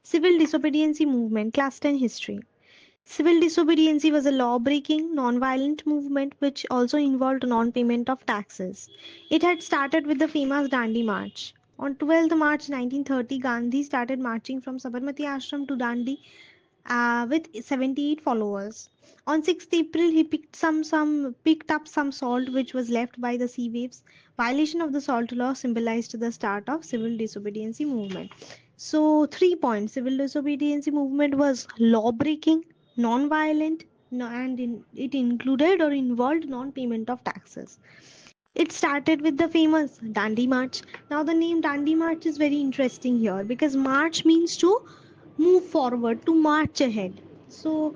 Civil disobedience movement, class 10 history. Civil disobedience was a law-breaking, non-violent movement which also involved non-payment of taxes. It had started with the famous Dandi March. On 12th March 1930, Gandhi started marching from Sabarmati Ashram to Dandi with 78 followers. On 6th April, he picked up some salt which was left by the sea waves. Violation of the salt law symbolized the start of civil disobedience movement. So 3 points: civil disobedience movement was law breaking, non-violent, and it included or involved non-payment of taxes. It started with the famous Dandi March. Now, the name Dandi March is very interesting here because March means to move forward, to march ahead. So,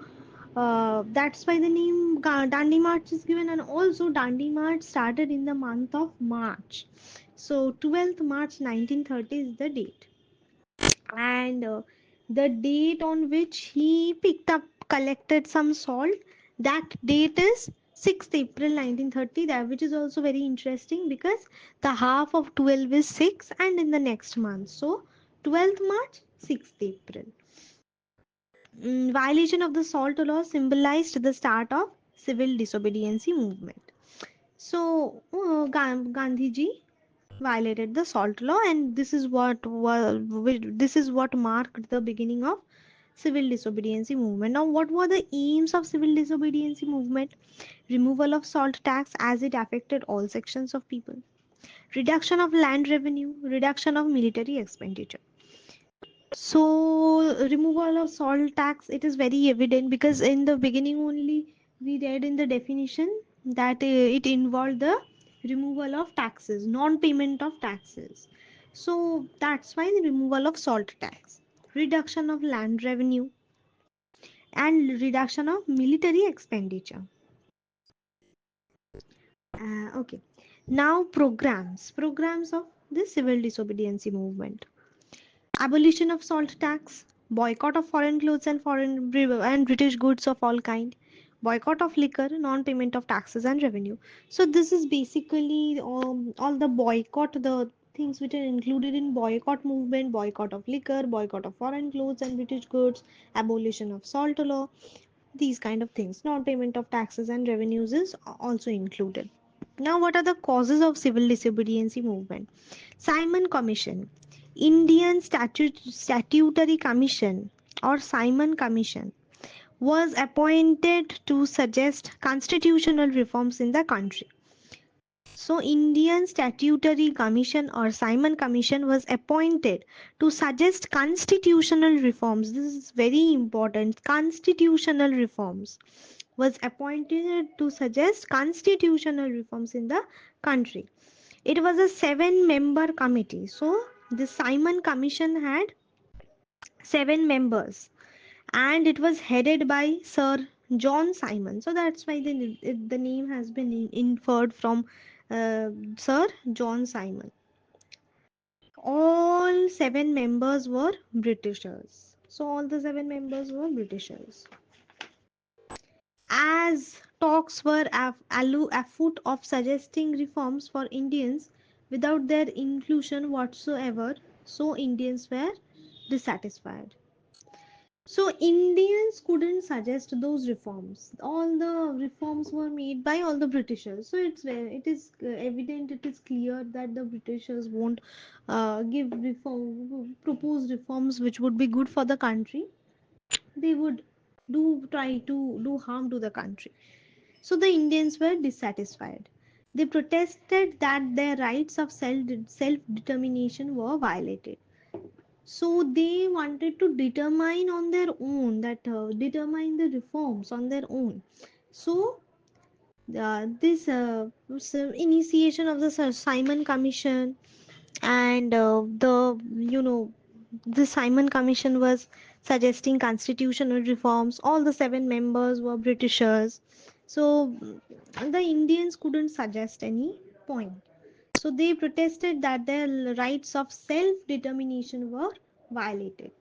that's why the name Dandi March is given, and also Dandi March started in the month of March. So, 12th March 1930 is the date, and the date on which he picked up collected some salt, that date is 6th April 1930, that which is also very interesting because the half of 12 is 6 and in the next month, so 12th March, 6th April. Violation of the salt law symbolized the start of civil disobedience movement. So Gandhiji violated the salt law, and this is what marked the beginning of civil disobedience movement. Now, what were the aims of civil disobedience movement? Removal of salt tax as it affected all sections of people, reduction of land revenue, reduction of military expenditure. So, removal of salt tax, it is very evident because in the beginning only we read in the definition that it involved the removal of taxes, non-payment of taxes. So, that's why the removal of salt tax, reduction of land revenue, and reduction of military expenditure. Okay. Now, programs of the civil disobedience movement. Abolition of salt tax, boycott of foreign clothes and British goods of all kind, boycott of liquor, non-payment of taxes and revenue. So this is basically all the boycott, the things which are included in boycott movement: boycott of liquor, boycott of foreign clothes and British goods, abolition of salt law, these kind of things. Non-payment of taxes and revenues is also included. Now, what are the causes of civil disobedience movement? Simon Commission, Indian Statutory Commission or Simon Commission was appointed to suggest constitutional reforms in the country. So, Indian Statutory Commission or Simon Commission was appointed to suggest constitutional reforms. This is very important. Constitutional reforms was appointed to suggest constitutional reforms in the country. It was a seven-member committee. So, the Simon Commission had seven members, and it was headed by Sir John Simon. So that's why the name has been inferred from Sir John Simon. All seven members were Britishers. So all the seven members were Britishers. As talks were afoot of suggesting reforms for Indians without their inclusion whatsoever, so Indians were dissatisfied. So Indians couldn't suggest those reforms. All the reforms were made by all the Britishers. So it is evident, it is clear that the Britishers won't propose reforms which would be good for the country. They would do try to do harm to the country. So the Indians were dissatisfied. They protested that their rights of self determination were violated. So they wanted to determine on their own, that determine the reforms on their own. So this initiation of the Simon Commission, and the Simon Commission was suggesting constitutional reforms. All the seven members were Britishers, so the Indians couldn't suggest any point. So they protested that their rights of self determination were violated.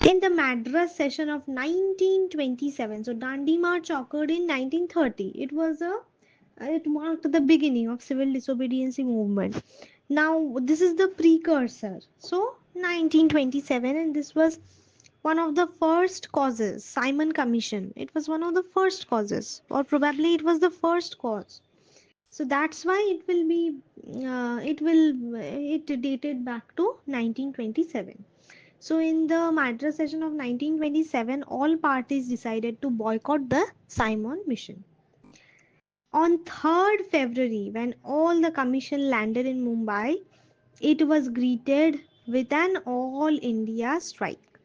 In the Madras session of 1927, so Dandi March occurred in 1930. It marked the beginning of civil disobedience movement. Now this is the precursor. So 1927, and this was one of the first causes. Simon Commission. It was one of the first causes, or probably it was the first cause. So that's why it dated back to 1927. So in the Madras session of 1927, all parties decided to boycott the Simon mission. On 3rd February, when all the commission landed in Mumbai, it was greeted with an all India strike.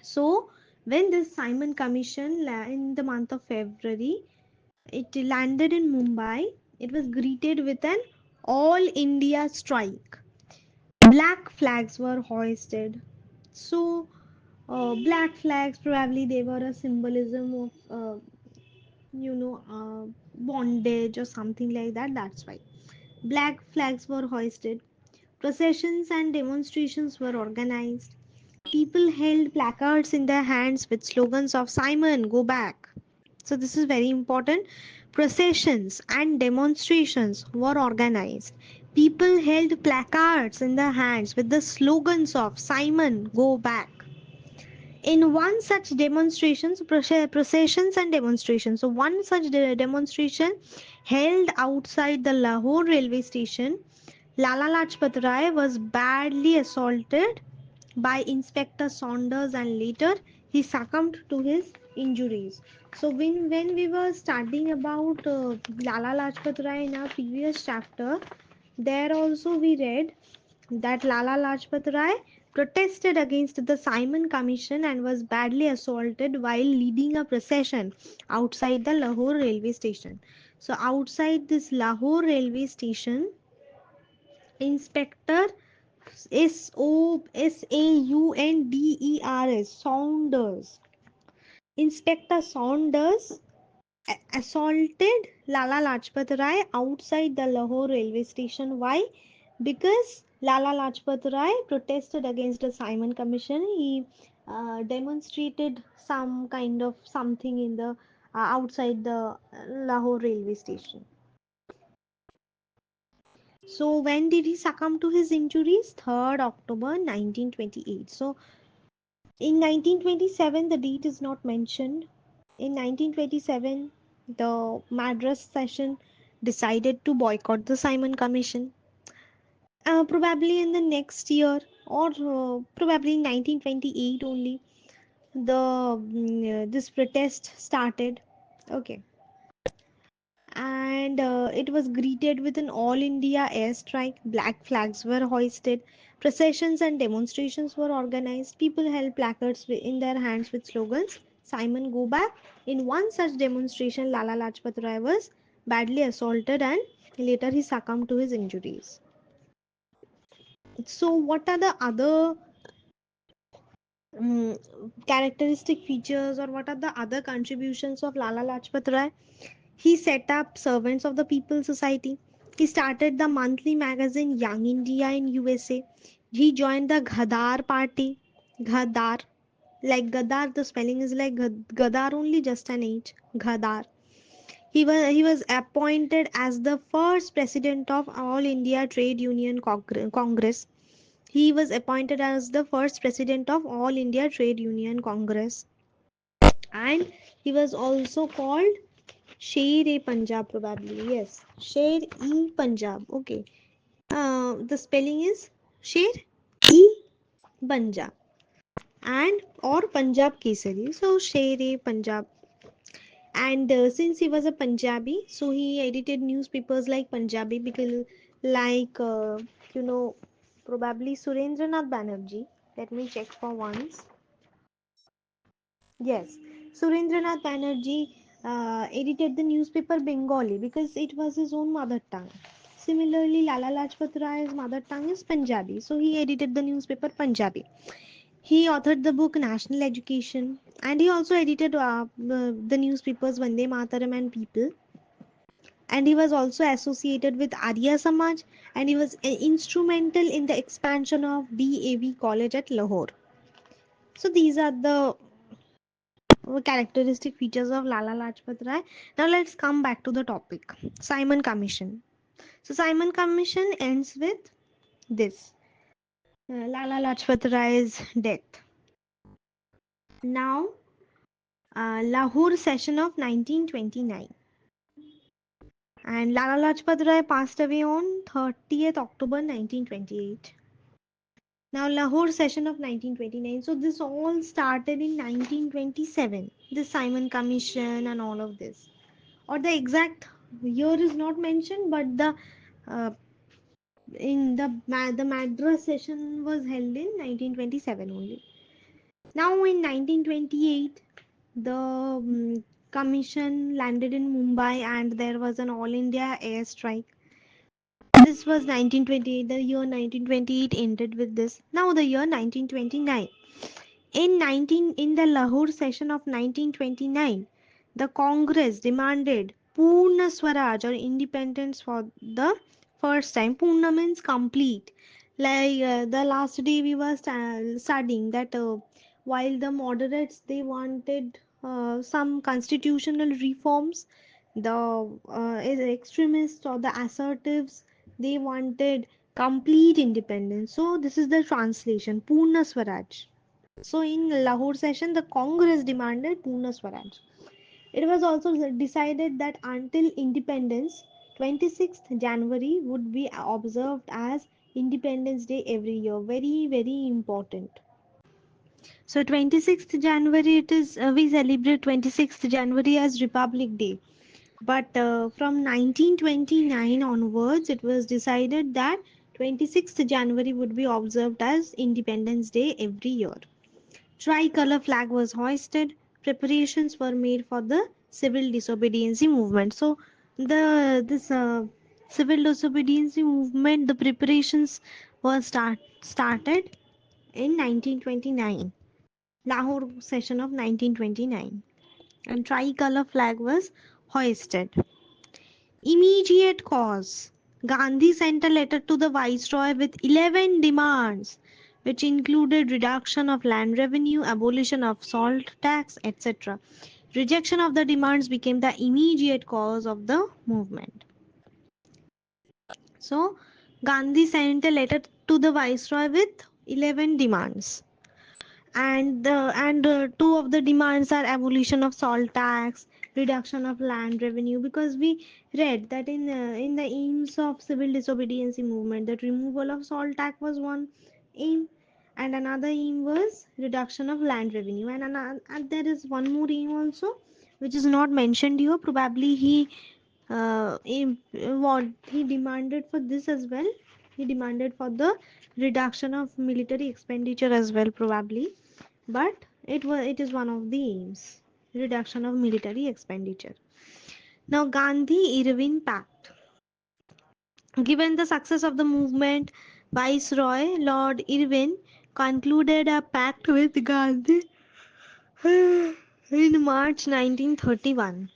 So when this Simon Commission in the month of February, it landed in Mumbai, it was greeted with an all India strike. Black flags were hoisted. So black flags, probably they were a symbolism of bondage or something like that. That's why black flags were hoisted. Processions and demonstrations were organized. People held placards in their hands with slogans of Simon, go back. So this is very important. Processions and demonstrations were organized. People held placards in their hands with the slogans of Simon, go back. In one such demonstrations, processions and demonstrations. So one such demonstration held outside the Lahore railway station. Lala Lajpat Rai was badly assaulted by Inspector Saunders, and later he succumbed to his injuries. So when we were studying about Lala Lajpat Rai in our previous chapter, there also we read that Lala Lajpat Rai protested against the Simon Commission and was badly assaulted while leading a procession outside the Lahore railway station. So outside this Lahore railway station, Inspector Saunders, Saunders. Inspector Saunders assaulted Lala Lajpat Rai outside the Lahore railway station. Why? Because Lala Lajpat Rai protested against the Simon Commission. He demonstrated some kind of something in the outside the Lahore railway station. So when did he succumb to his injuries? 3rd October 1928. So in 1927, the date is not mentioned. In 1927, the Madras session decided to boycott the Simon Commission. Probably in the next year, or probably in 1928 only, this protest started. Okay, and it was greeted with an all India airstrike. Black flags were hoisted, processions and demonstrations were organized. People held placards in their hands with slogans Simon, go back. In one such demonstration, Lala Lajpat Rai was badly assaulted, and later he succumbed to his injuries. So what are the other characteristic features, or what are the other contributions of Lala Lajpat Rai? He set up Servants of the People Society. He started the monthly magazine Young India in USA. He joined the Ghadar party. Ghadar. Like Gadar, the spelling is like Gadar only, just an H. Ghadar. He was appointed as the first president of All India Trade Union Congress. He was appointed as the first president of All India Trade Union Congress. And he was also called Sher-e Punjab, probably. Yes, Sher-e Punjab. Okay. The spelling is Sher-e Punjab and or Punjab Kesari. So Sher-e Punjab. And since he was a Punjabi, so he edited newspapers like Punjabi, because like probably Surendranath Banerjee. Let me check for once. Yes, Surendranath Banerjee edited the newspaper Bengali because it was his own mother tongue. Similarly, Lala Lajpat Rai's mother tongue is Punjabi, so he edited the newspaper Punjabi. He authored the book National Education, and he also edited the newspapers Vande Mataram and People. And he was also associated with Arya Samaj, and he was instrumental in the expansion of DAV College at Lahore. So these are the characteristic features of Lala Lajpat Rai. Now let's come back to the topic. Simon Commission. So Simon Commission ends with this. Lala Lajpat Rai's death. Now, Lahore session of 1929. And Lala Lajpat Rai passed away on 30th October 1928. Now, Lahore session of 1929. So, this all started in 1927. The Simon Commission and all of this. Or the exact year is not mentioned, but uh, the Madras session was held in 1927 only. Now, in 1928, the commission landed in Mumbai and there was an all India airstrike. This was 1928. The year 1928 ended with this. Now the year 1929. In the Lahore session of 1929, the Congress demanded Purna Swaraj or independence for the first time. Purna means complete. Like the last day we were studying that while the moderates they wanted some constitutional reforms, the extremists or the assertives they wanted complete independence. So this is the translation Purna Swaraj. So in Lahore session, the Congress demanded Purna Swaraj. It was also decided that until independence, 26th January would be observed as Independence Day every year. Very, very important. So 26th January, it is we celebrate 26th January as Republic Day. But from 1929 onwards, it was decided that 26th January would be observed as Independence Day every year. Tricolor flag was hoisted. Preparations were made for the civil disobedience movement. So the this civil disobedience movement, the preparations were started in 1929, Lahore session of 1929, and tricolor flag was hoisted. Immediate cause. Gandhi sent a letter to the Viceroy with 11 demands, which included reduction of land revenue, abolition of salt tax, etc. Rejection of the demands became the immediate cause of the movement. So, Gandhi sent a letter to the Viceroy with 11 demands. And two of the demands are abolition of salt tax, reduction of land revenue, because we read that in the aims of civil disobedience movement that removal of salt tax was one aim, and another aim was reduction of land revenue, and there is one more aim also which is not mentioned here. Probably what he demanded for this as well. He demanded for the reduction of military expenditure as well, probably, but it is one of the aims, reduction of military expenditure. Now, Gandhi Irwin Pact. Given the success of the movement, Viceroy Lord Irwin concluded a pact with Gandhi in March 1931.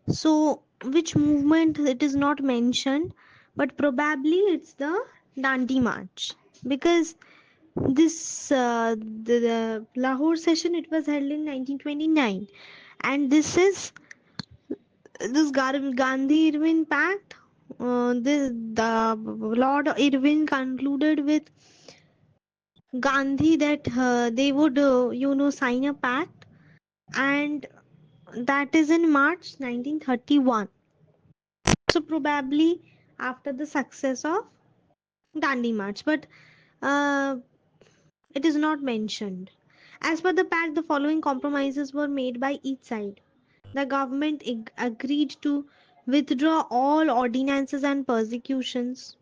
So, which movement it is not mentioned, but probably it's the Dandi March, because this the Lahore session it was held in 1929, and this is this Gandhi Irwin Pact. The Lord Irwin concluded with Gandhi that they would sign a pact, and that is in March 1931. So probably after the success of Dandi March, but uh, it is not mentioned. As per the pact, the following compromises were made by each side. The government agreed to withdraw all ordinances and persecutions,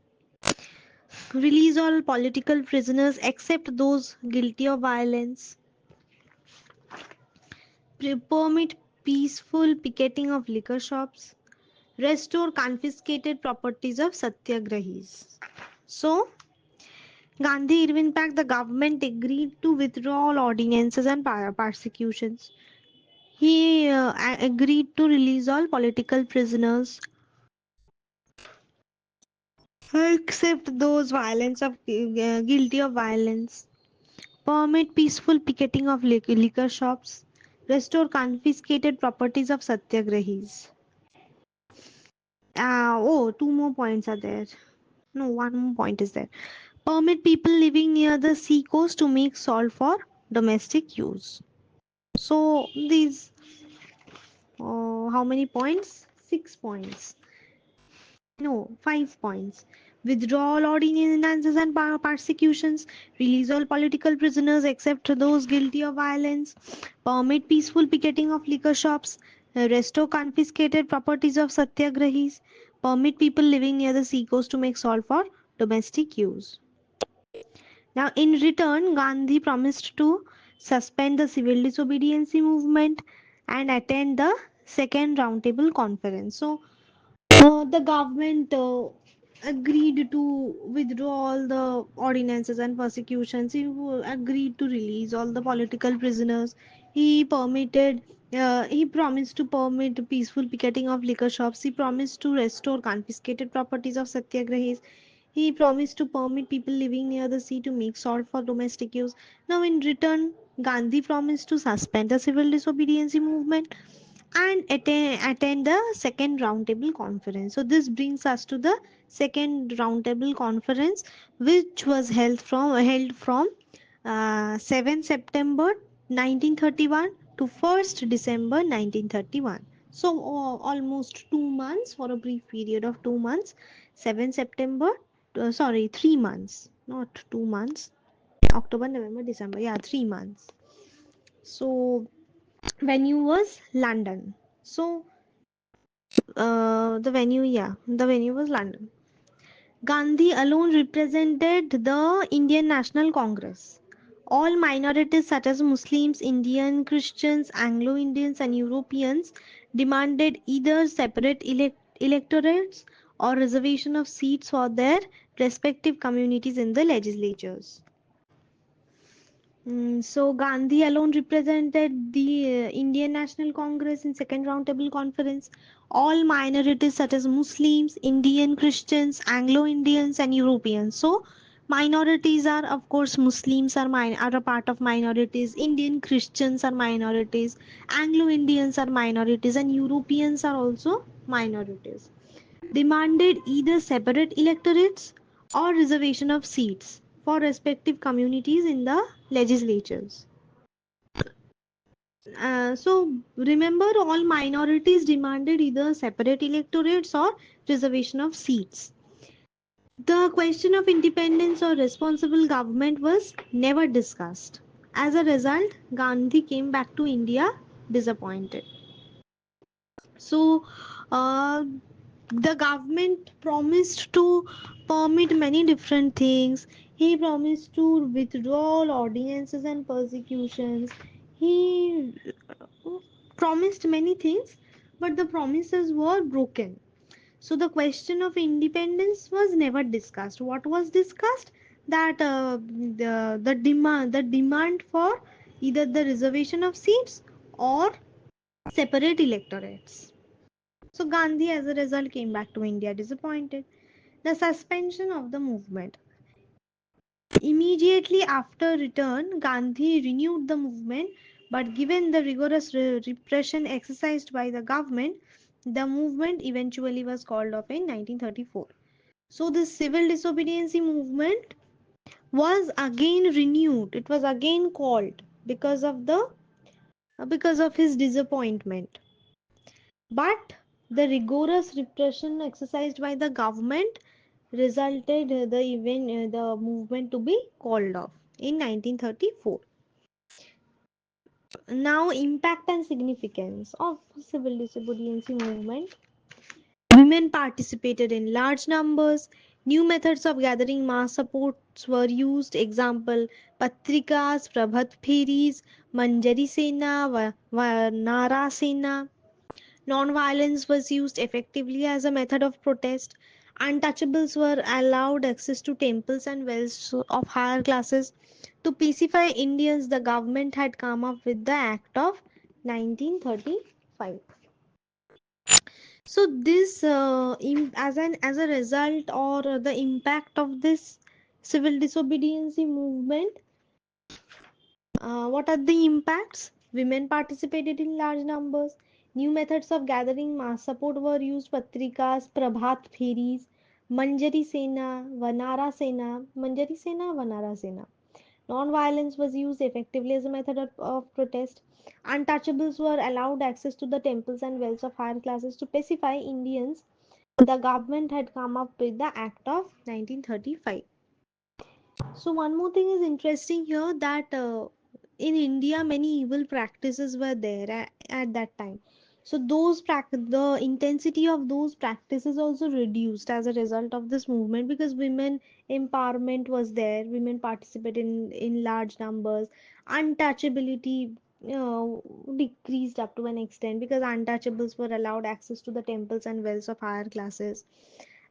release all political prisoners except those guilty of violence, permit peaceful picketing of liquor shops, restore confiscated properties of satyagrahis. So, Gandhi Irwin Pact, the government agreed to withdraw all ordinances and persecutions. He agreed to release all political prisoners except those violence of guilty of violence, permit peaceful picketing of liquor shops, restore confiscated properties of satyagrahis. Two more points are there. No, one more point is there. Permit people living near the sea coast to make salt for domestic use. So these, how many points? 6 points. No, 5 points. Withdrawal ordinances and persecutions. Release all political prisoners except those guilty of violence. Permit peaceful picketing of liquor shops. Restore confiscated properties of satyagrahis. Permit people living near the seacoast to make salt for domestic use. Now, in return, Gandhi promised to suspend the civil disobedience movement and attend the second roundtable conference. So, the government agreed to withdraw all the ordinances and persecutions. He agreed to release all the political prisoners. He permitted. He promised to permit peaceful picketing of liquor shops. He promised to restore confiscated properties of satyagrahis. He promised to permit people living near the sea to make salt for domestic use. Now, in return, Gandhi promised to suspend the civil disobedience movement and attend the second roundtable conference. So this brings us to the second roundtable conference, which was held from 7 September 1931 to 1st December 1931. So almost 2 months, for a brief period of 2 months. 7 September, sorry, 3 months, not 2 months. October, November, December. Yeah, 3 months. So venue was London. So the venue was London. Gandhi alone represented the Indian National Congress. All minorities such as Muslims, Indian, Christians, Anglo-Indians and Europeans demanded either separate electorates or reservation of seats for their respective communities in the legislatures. So Gandhi alone represented the Indian National Congress in second roundtable conference. All minorities such as Muslims, Indian Christians, Anglo-Indians and Europeans. So minorities are, of course, Muslims are a part of minorities, Indian Christians are minorities, Anglo-Indians are minorities and Europeans are also minorities. Demanded either separate electorates or reservation of seats for respective communities in the legislatures. So remember, all minorities demanded either separate electorates or reservation of seats. The question of independence or responsible government was never discussed. As a result, Gandhi came back to India disappointed. So, uh, the government promised to permit many different things. He promised to withdraw all ordinances and persecutions. He promised many things, but the promises were broken. So the question of independence was never discussed. What was discussed? That the demand for either the reservation of seats or separate electorates. So Gandhi, as a result, came back to India disappointed. The suspension of the movement. Immediately after return, Gandhi renewed the movement, but given the rigorous repression exercised by the government, the movement eventually was called off in 1934. So this civil disobedience movement was again renewed. It was again called because of his disappointment. But the rigorous repression exercised by the government resulted the movement to be called off in 1934. Now, impact and significance of civil disobedience movement. Women participated in large numbers. New methods of gathering mass supports were used. Example: patrikas, prabhat pheris, manjari sena, nara sena. Non-violence was used effectively as a method of protest. Untouchables were allowed access to temples and wells of higher classes. To pacify Indians, the government had come up with the Act of 1935. So this, as a result or the impact of this civil disobedience movement, what are the impacts? Women participated in large numbers. New methods of gathering mass support were used: patrikas, prabhat pheris, Manjari Sena, Vanara Sena, Manjari Sena, Vanara Sena. Non-violence was used effectively as a method of protest. Untouchables were allowed access to the temples and wells of higher classes to pacify Indians. The government had come up with the Act of 1935. So one more thing is interesting here that in India many evil practices were there at that time. So the intensity of those practices also reduced as a result of this movement because women empowerment was there. Women participated in large numbers. Untouchability decreased up to an extent because untouchables were allowed access to the temples and wells of higher classes.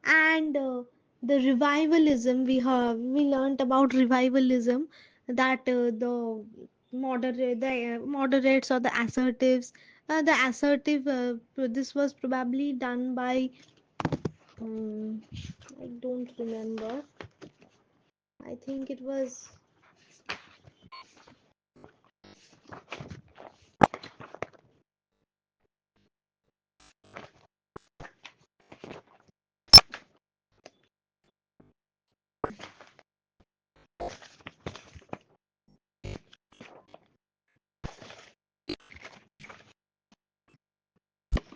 And the revivalism we learned about revivalism that the moderates or the assertives the assertive this was probably done by um, I don't remember. I think it was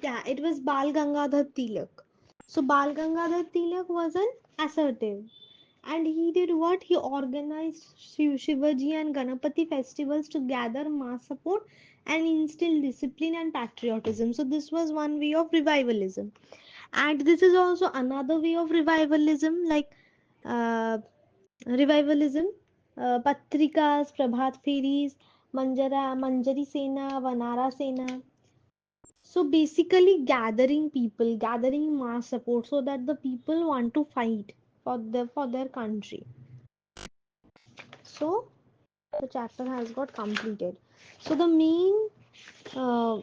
yeah, it was Bal Gangadhar Tilak. So Bal Gangadhar Tilak was an assertive. And he did what? He organized Shivaji and Ganapati festivals to gather mass support and instill discipline and patriotism. So this was one way of revivalism. And this is also another way of revivalism, like uh, revivalism, Patrikas, Prabhat Feris, Manjari Sena, Vanara Sena. So basically gathering people, gathering mass support so that the people want to fight for their country. So the chapter has got completed. So the main uh,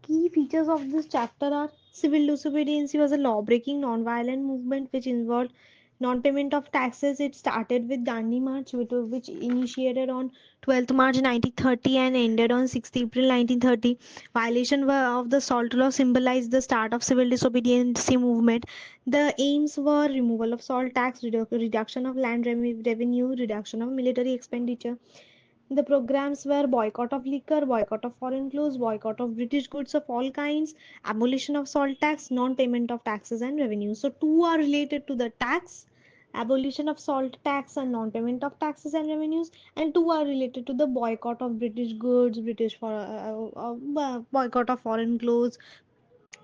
key features of this chapter are civil disobedience was a law-breaking non-violent movement which involved non-payment of taxes. It started with Dandi March, which initiated on 12th March 1930 and ended on 6th April 1930. Violation of the salt law symbolized the start of civil disobedience movement. The aims were removal of salt tax, reduction of land revenue, reduction of military expenditure. The programs were boycott of liquor, boycott of foreign clothes, boycott of British goods of all kinds, abolition of salt tax, non-payment of taxes and revenue. So two are related to the tax, abolition of salt tax and non-payment of taxes and revenues, and two are related to the boycott of British goods, boycott of foreign clothes,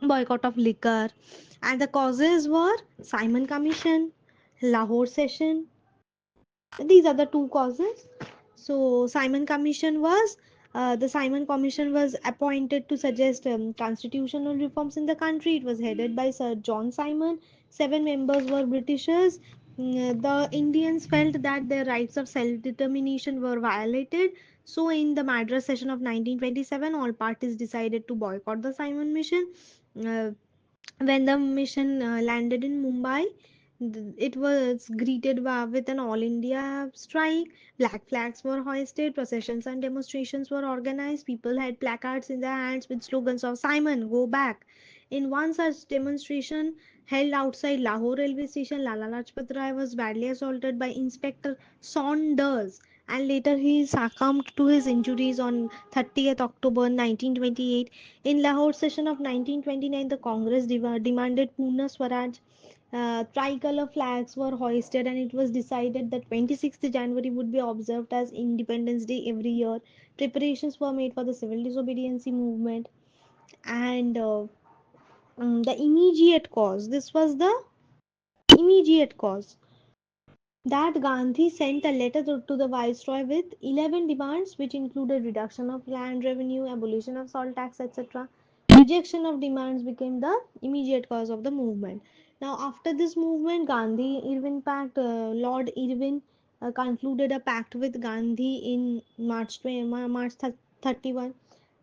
boycott of liquor. And the causes were Simon Commission, Lahore Session, these are the two causes. So the Simon Commission was appointed to suggest constitutional reforms in the country. It was headed by Sir John Simon. 7 members were Britishers. The Indians felt that their rights of self-determination were violated. So in the Madras session of 1927, all parties decided to boycott the Simon Mission. Uh, when the mission landed in Mumbai, it was greeted with an all India strike. Black flags were hoisted, processions and demonstrations were organized. People had placards in their hands with slogans of Simon, go back. In one such demonstration held outside Lahore railway station, Lala Lajpat Rai was badly assaulted by Inspector Saunders, and later he succumbed to his injuries on 30th October 1928. In Lahore session of 1929, the Congress demanded Purna Swaraj. Tricolor flags were hoisted, and it was decided that 26th January would be observed as Independence Day every year. Preparations were made for the civil disobedience movement, and the immediate cause. This was the immediate cause that Gandhi sent a letter to the Viceroy with 11 demands, which included reduction of land revenue, abolition of salt tax, etc. Rejection of demands became the immediate cause of the movement. Now, after this movement, Lord Irwin concluded a pact with Gandhi in March 31.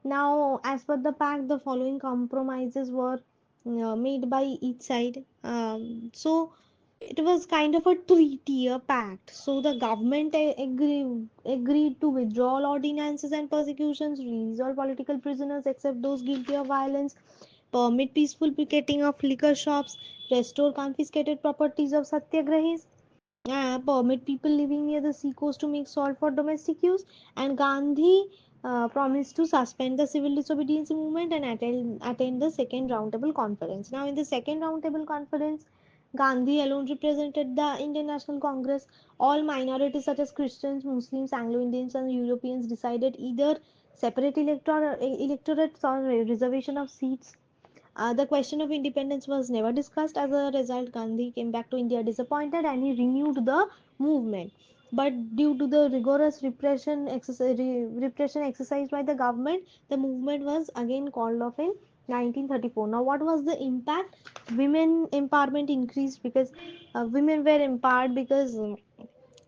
Now, as per the pact, the following compromises were made by each side. It was kind of a treaty, a pact. So the government agreed to withdraw all ordinances and persecutions, release all political prisoners except those guilty of violence, permit peaceful picketing of liquor shops, restore confiscated properties of satyagrahis, permit people living near the seacoast to make salt for domestic use. And Gandhi promised to suspend the civil disobedience movement and attend the second roundtable conference. Now, in the second roundtable conference, Gandhi alone represented the Indian National Congress. All minorities such as Christians, Muslims, Anglo-Indians, and Europeans decided either separate electorates or reservation of seats. The question of independence was never discussed. As a result, Gandhi came back to India disappointed and he renewed the movement. But due to the rigorous repression exercised by the government, the movement was again called off in 1934. Now, what was the impact? Women empowerment increased because women were empowered because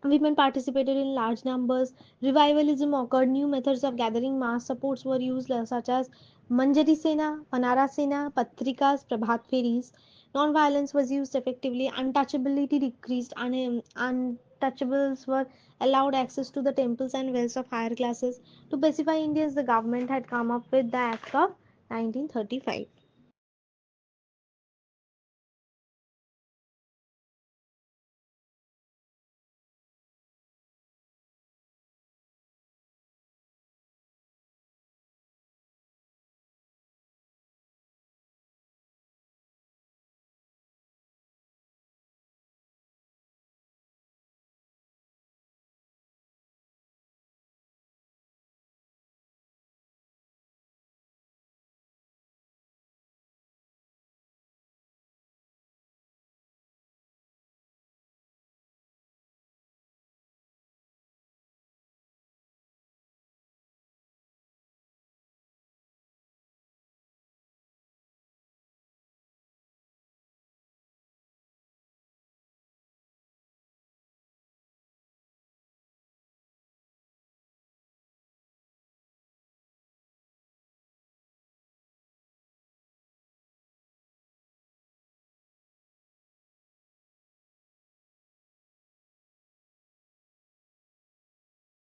women participated in large numbers. Revivalism occurred. New methods of gathering mass supports were used, such as Manjari Sena, Panara Sena, Patrikas, Prabhat Feris. Non-violence was used effectively. Untouchability decreased. Untouchables were allowed access to the temples and wells of higher classes. To pacify Indians, the government had come up with the Act of 1935.